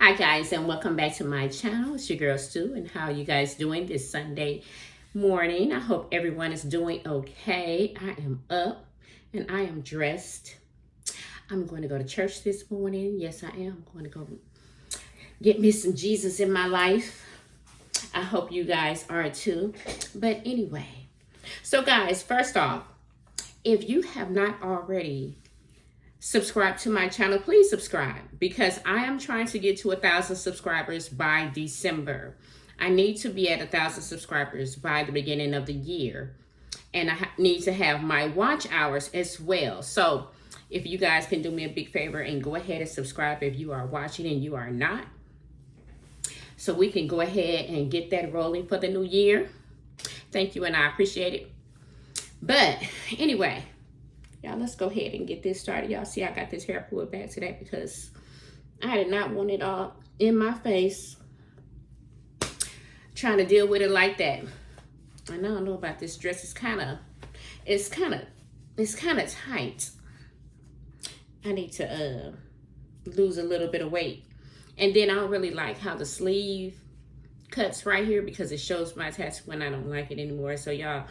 Hi guys, and welcome back to my channel. It's your girl Stu, and how you guys doing this Sunday morning? I hope everyone is doing okay. I am up and I am dressed. I'm going to go to church this morning. Yes, I am going to go get me some Jesus in my life. I hope you guys are too. But anyway, so guys, first off, if you have not already subscribe to my channel, please subscribe, because I am trying to get to 1,000 subscribers by December. I need to be at 1,000 subscribers by the beginning of the year, and I need to have my watch hours as well. So if you guys can do me a big favor and go ahead and subscribe if you are watching and you are not, so we can go ahead and get that rolling for the new year. Thank you, and I appreciate it. But anyway, y'all, let's go ahead and get this started. Y'all see I got this hair pulled back today because I did not want it all in my face. Trying to deal with it like that. And I don't know about this dress. It's kind of tight. I need to lose a little bit of weight. And then I don't really like how the sleeve cuts right here because it shows my tattoo when I don't like it anymore. So y'all,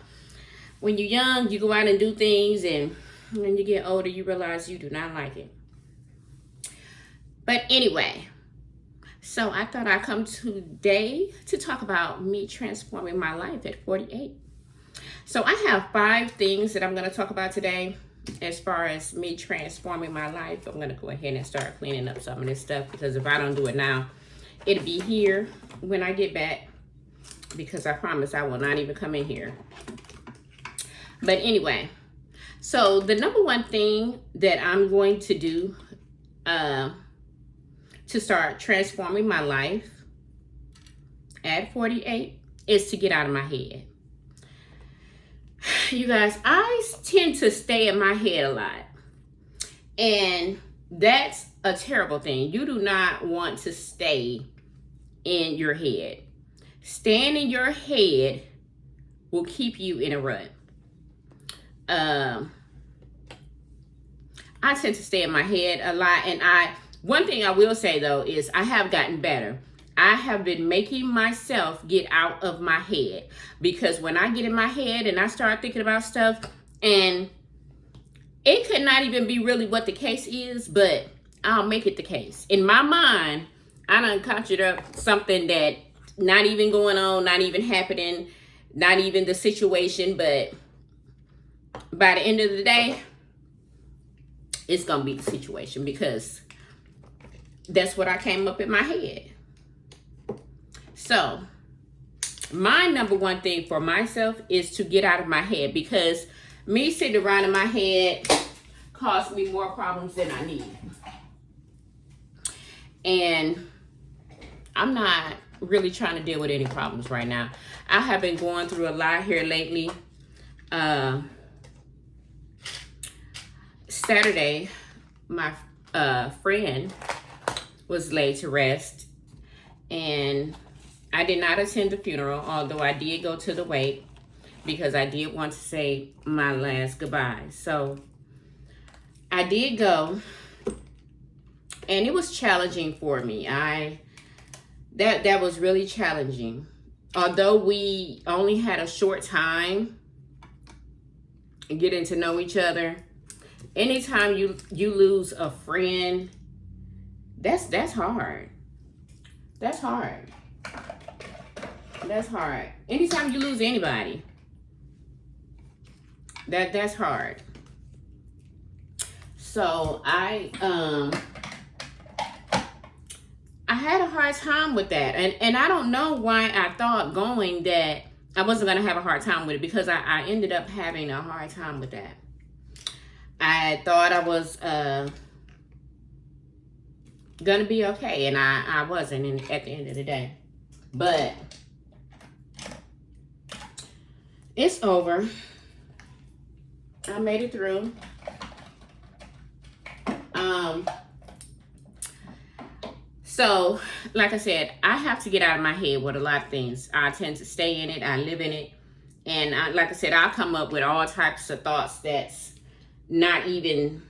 when you're young, you go out and do things, and when you get older, you realize you do not like it. But anyway, so I thought I'd come today to talk about me transforming my life at 48. So I have 5 things that I'm going to talk about today as far as me transforming my life. I'm going to go ahead and start cleaning up some of this stuff, because if I don't do it now, it'll be here when I get back, because I promise I will not even come in here. But anyway, so the number one thing that I'm going to do to start transforming my life at 48 is to get out of my head. You guys, I tend to stay in my head a lot. And that's a terrible thing. You do not want to stay in your head. Staying in your head will keep you in a rut. I tend to stay in my head a lot, and one thing I will say though is I have gotten better. I have been making myself get out of my head, because when I get in my head and I start thinking about stuff, and it could not even be really what the case is, but I'll make it the case. In my mind, I done conjured up something that not even going on, not even happening, not even the situation, but by the end of the day, it's going to be the situation, because that's what I came up in my head. So my number one thing for myself is to get out of my head, because me sitting around in my head caused me more problems than I need. And I'm not really trying to deal with any problems right now. I have been going through a lot here lately. Saturday, my friend was laid to rest, and I did not attend the funeral, although I did go to the wake, because I did want to say my last goodbye. So I did go, and it was challenging for me. That was really challenging. Although we only had a short time getting to know each other, anytime you lose a friend, that's hard. That's hard. That's hard. Anytime you lose anybody, that's hard. So I had a hard time with that, and I don't know why I thought going that I wasn't gonna have a hard time with it, because I ended up having a hard time with that. I thought I was gonna be okay, and I wasn't at the end of the day. But it's over. I made it through. So, like I said, I have to get out of my head with a lot of things. I tend to stay in it. I live in it. And like I said, I'll come up with all types of thoughts that's not even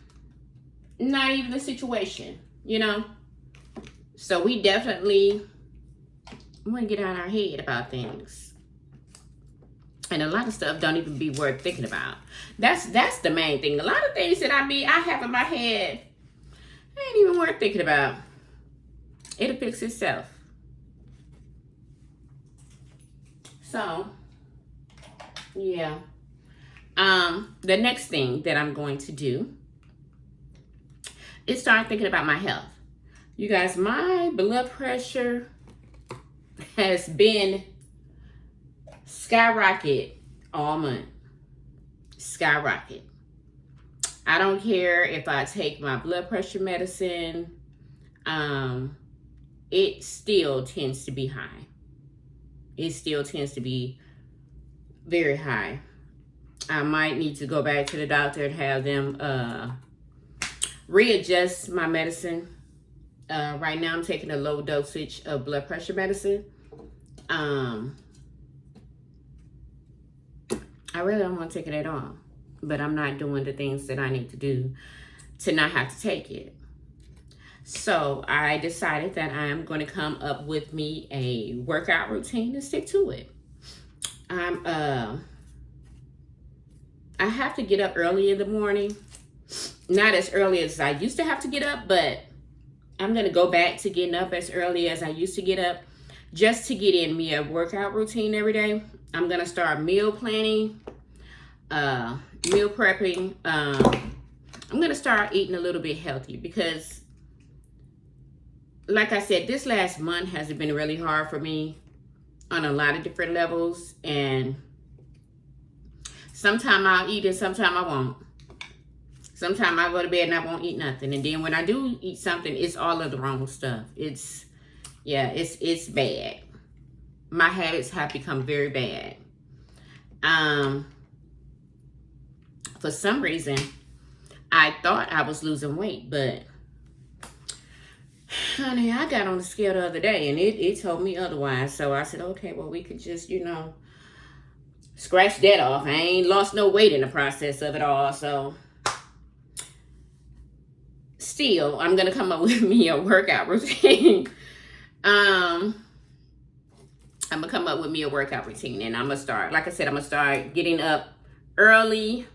the situation, you know? So we definitely want to get out our head about things. And a lot of stuff don't even be worth thinking about. That's the main thing. A lot of things that I have in my head ain't even worth thinking about. It'll fix itself. So, yeah. The next thing that I'm going to do is start thinking about my health. You guys, my blood pressure has been skyrocket all month. Skyrocket. I don't care if I take my blood pressure medicine. It still tends to be high. It still tends to be very high. I might need to go back to the doctor and have them readjust my medicine. Right now I'm taking a low dosage of blood pressure medicine. I really don't want to take it at all, but I'm not doing the things that I need to do to not have to take it. So I decided that I'm going to come up with me a workout routine and stick to it. I have to get up early in the morning. Not as early as I used to have to get up, but I'm going to go back to getting up as early as I used to get up just to get in me a workout routine every day. I'm going to start meal planning, meal prepping. I'm going to start eating a little bit healthy because, like I said, this last month has been really hard for me on a lot of different levels. And sometimes I'll eat and sometimes I won't. Sometimes I go to bed and I won't eat nothing. And then when I do eat something, it's all of the wrong stuff. It's bad. My habits have become very bad. For some reason, I thought I was losing weight, but honey, I got on the scale the other day and it told me otherwise. So I said, okay, well, we could just, scratch that off. I ain't lost no weight in the process of it all. So still, I'm going to come up with me a workout routine. I'm going to come up with me a workout routine, and I'm going to start, like I said, I'm going to start getting up early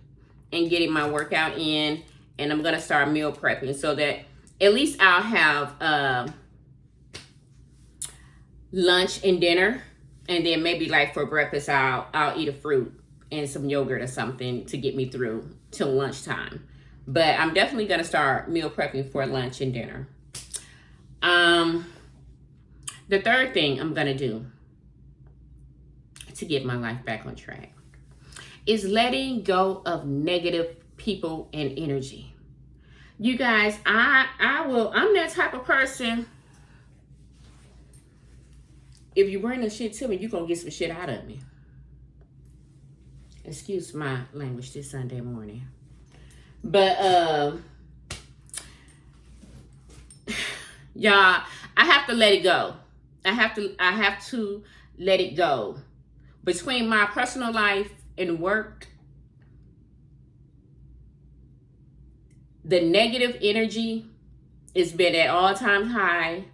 and getting my workout in, and I'm going to start meal prepping so that at least I'll have lunch and dinner, and then maybe like for breakfast, I'll eat a fruit and some yogurt or something to get me through till lunchtime. But I'm definitely going to start meal prepping for lunch and dinner. The third thing I'm going to do to get my life back on track is letting go of negative people and energy. You guys, I'm that type of person. If you bring the shit to me, you're going to get some shit out of me. Excuse my language this Sunday morning. But, y'all, I have to let it go. I have to let it go. Between my personal life and work, the negative energy has been at all-time high.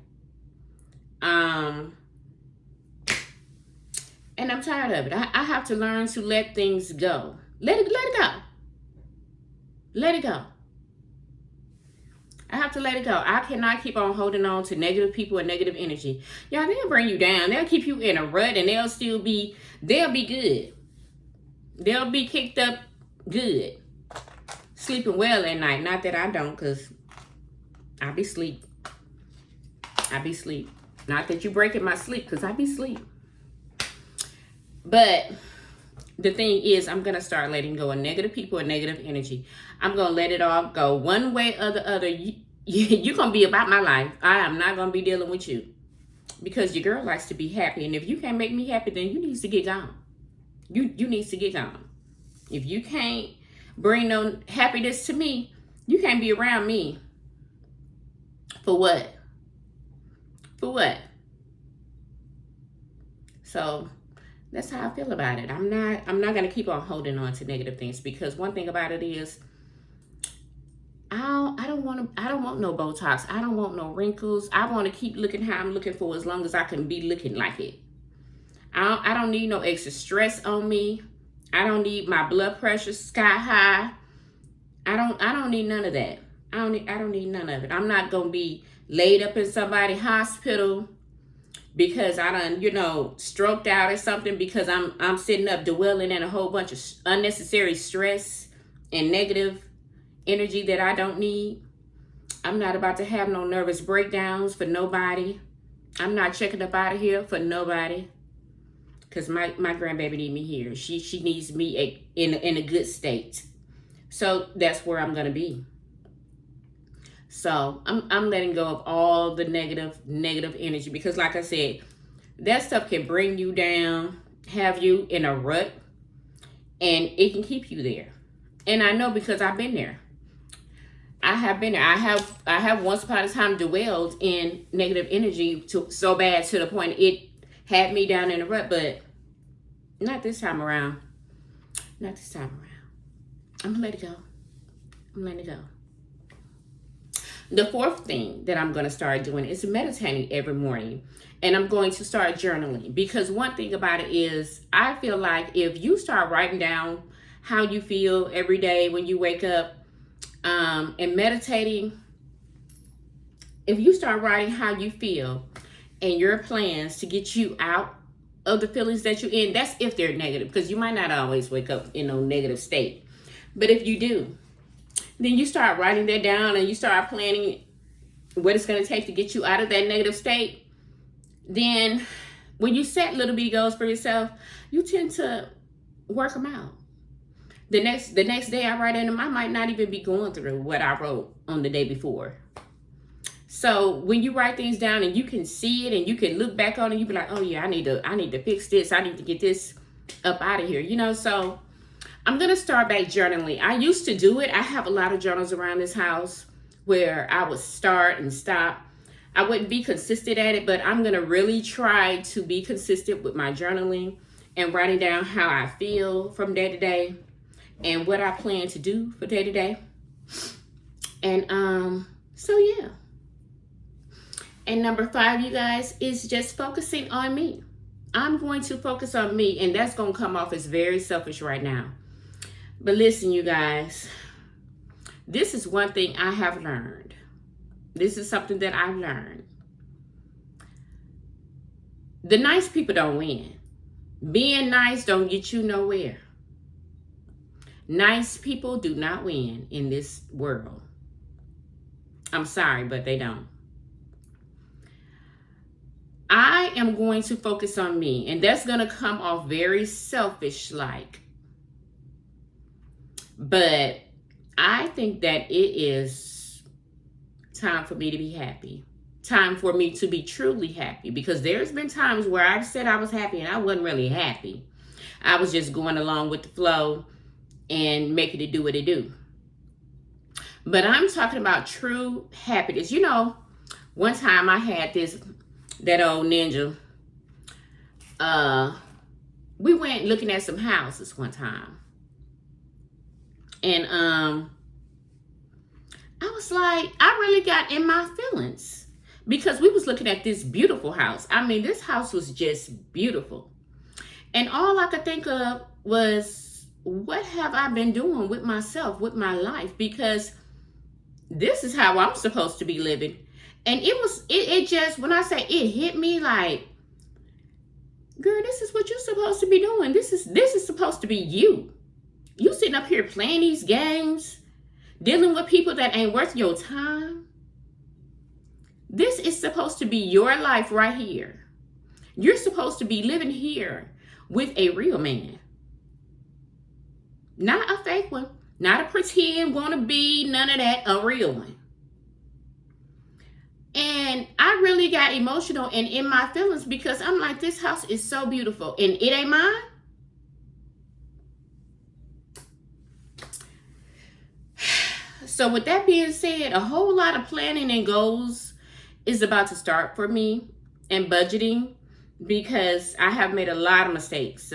And I'm tired of it. I have to learn to let things go. Let it go. Let it go. I have to let it go. I cannot keep on holding on to negative people and negative energy. Y'all, they'll bring you down. They'll keep you in a rut, and they'll be good. They'll be kicked up good. Sleeping well at night. Not that I don't, because I be sleep. Not that you breaking my sleep, because I be sleep. But the thing is, I'm going to start letting go of negative people and negative energy. I'm going to let it all go. One way or the other, you're going to be about my life. I am not going to be dealing with you. Because your girl likes to be happy. And if you can't make me happy, then you need to get gone. You need to get gone. If you can't bring no happiness to me, you can't be around me. For what? For what? So that's how I feel about it. I'm not going to keep on holding on to negative things, because one thing about it is I don't don't want no Botox. I don't want no wrinkles. I want to keep looking how I'm looking for as long as I can be looking like it. I don't need no extra stress on me. I don't need my blood pressure sky high. I don't need none of that. I don't need none of it. I'm not gonna be laid up in somebody's hospital because I done, stroked out or something, because I'm sitting up dwelling in a whole bunch of unnecessary stress and negative energy that I don't need. I'm not about to have no nervous breakdowns for nobody. I'm not checking up out of here for nobody. Because my grandbaby need me here. She needs me in a good state. So that's where I'm gonna be. So I'm letting go of all the negative energy, because like I said, that stuff can bring you down, have you in a rut, and it can keep you there. And I know, because I've been there. I have been there. I have once upon a time dwelled in negative energy so bad to the point it had me down in a rut, but not this time around. Not this time around. I'm gonna let it go. I'm letting it go. The fourth thing that I'm going to start doing is meditating every morning. And I'm going to start journaling, because one thing about it is, I feel like if you start writing down how you feel every day when you wake up, and meditating, if you start writing how you feel and your plans to get you out of the feelings that you're in, that's if they're negative, because you might not always wake up in a negative state. But if you do, then you start writing that down and you start planning what it's going to take to get you out of that negative state. Then when you set little bitty goals for yourself, you tend to work them out. The next day I write in them, I might not even be going through what I wrote on the day before. So when you write things down and you can see it and you can look back on it, you be like, oh yeah, I need to fix this. I need to get this up out of here. So I'm going to start back journaling. I used to do it. I have a lot of journals around this house where I would start and stop. I wouldn't be consistent at it, but I'm going to really try to be consistent with my journaling and writing down how I feel from day to day and what I plan to do for day to day. And so yeah. And number 5, you guys, is just focusing on me. I'm going to focus on me, and that's going to come off as very selfish right now. But listen, you guys, this is one thing I have learned. This is something that I've learned. The nice people don't win. Being nice don't get you nowhere. Nice people do not win in this world. I'm sorry, but they don't. I am going to focus on me, and that's going to come off very selfish-like. But I think that it is time for me to be happy. Time for me to be truly happy, because there's been times where I've said I was happy and I wasn't really happy. I was just going along with the flow and making it do what it do. But I'm talking about true happiness. One time I had that old ninja. We went looking at some houses one time. And I was like, I really got in my feelings, because we was looking at this beautiful house. I mean, this house was just beautiful. And all I could think of was, what have I been doing with myself, with my life? Because this is how I'm supposed to be living. And it just, when I say it hit me like, girl, this is what you're supposed to be doing. This is supposed to be you. You sitting up here playing these games, dealing with people that ain't worth your time. This is supposed to be your life right here. You're supposed to be living here with a real man. Not a fake one. Not a pretend wannabe, none of that. A real one. And I really got emotional and in my feelings, because I'm like, this house is so beautiful and it ain't mine. So with that being said, a whole lot of planning and goals is about to start for me, and budgeting, because I have made a lot of mistakes,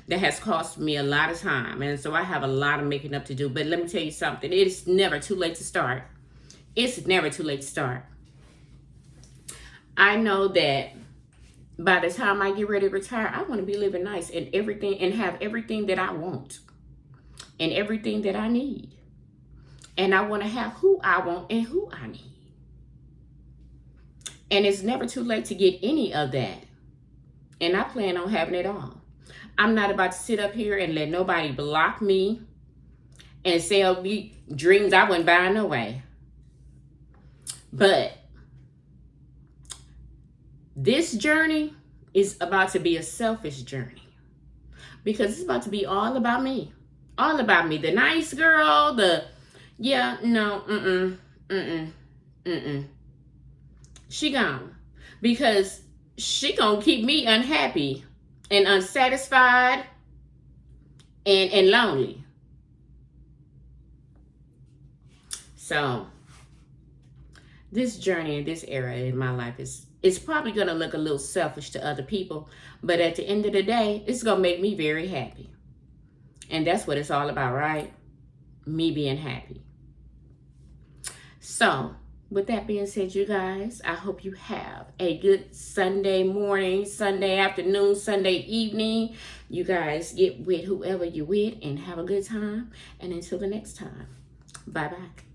that has cost me a lot of time. And so I have a lot of making up to do. But let me tell you something. It's never too late to start. It's never too late to start. I know that by the time I get ready to retire, I want to be living nice and everything, and have everything that I want and everything that I need. And I want to have who I want and who I need. And it's never too late to get any of that. And I plan on having it all. I'm not about to sit up here and let nobody block me and sell me dreams I wasn't buying no way. But this journey is about to be a selfish journey, because it's about to be all about me. All about me. The nice girl, She gone. Because she gonna keep me unhappy and unsatisfied and lonely. So this journey and this era in my life it's probably going to look a little selfish to other people, but at the end of the day, it's going to make me very happy. And that's what it's all about, right? Me being happy. So, with that being said, you guys, I hope you have a good Sunday morning, Sunday afternoon, Sunday evening. You guys get with whoever you're with and have a good time. And until the next time, bye-bye.